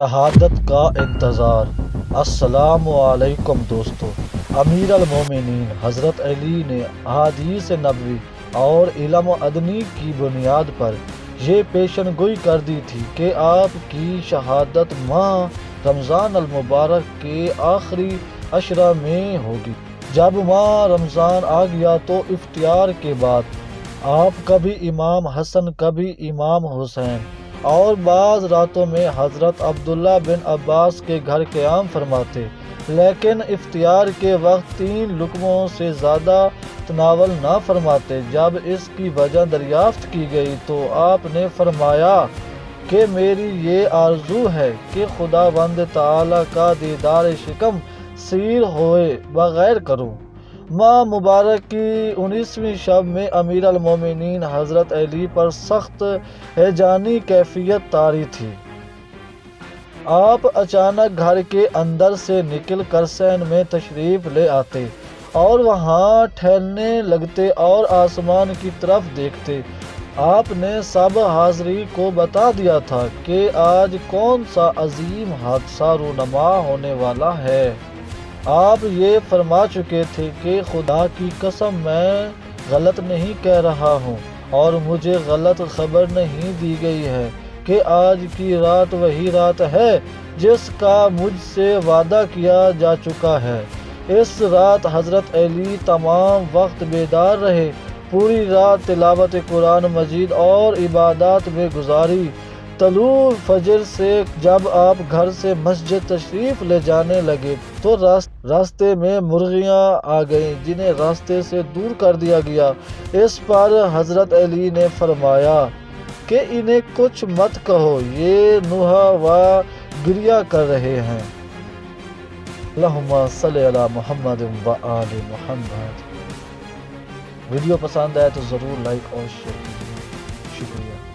شہادت کا انتظار۔ السلام علیکم دوستو۔ امیر المومنین حضرت علی نے احادیث نبوی اور علم ادنی کی بنیاد پر یہ پیشن گوئی کر دی تھی کہ آپ کی شہادت ماہ رمضان المبارک کے آخری عشرہ میں ہوگی۔ جب ماہ رمضان آ گیا تو افطار کے بعد آپ کبھی امام حسن کبھی امام حسین اور بعض راتوں میں حضرت عبداللہ بن عباس کے گھر قیام فرماتے، لیکن افطار کے وقت 3 لقموں سے زیادہ تناول نہ فرماتے۔ جب اس کی وجہ دریافت کی گئی تو آپ نے فرمایا کہ میری یہ آرزو ہے کہ خداوند تعالیٰ کا دیدار شکم سیر ہوئے بغیر کروں۔ ماہ مبارک کی 19ویں شب میں امیر المومنین حضرت علی پر سخت ہیجانی کیفیت طاری تھی۔ آپ اچانک گھر کے اندر سے نکل کر صحن میں تشریف لے آتے اور وہاں ٹہلنے لگتے اور آسمان کی طرف دیکھتے۔ آپ نے سب حاضرین کو بتا دیا تھا کہ آج کون سا عظیم حادثہ رونما ہونے والا ہے۔ آپ یہ فرما چکے تھے کہ خدا کی قسم میں غلط نہیں کہہ رہا ہوں اور مجھے غلط خبر نہیں دی گئی ہے کہ آج کی رات وہی رات ہے جس کا مجھ سے وعدہ کیا جا چکا ہے۔ اس رات حضرت علی تمام وقت بیدار رہے، پوری رات تلاوت قرآن مجید اور عبادات میں گزاری۔ طلوع فجر سے جب آپ گھر سے مسجد تشریف لے جانے لگے تو راستے میں مرغیاں آ گئیں جنہیں راستے سے دور کر دیا گیا۔ اس پر حضرت علی نے فرمایا کہ انہیں کچھ مت کہو، یہ نوحہ و گریہ کر رہے ہیں۔ اللہم صلی علی محمد و آل محمد۔ ویڈیو پسند آئے تو ضرور لائک اور شیئر کیجیے۔ شکریہ۔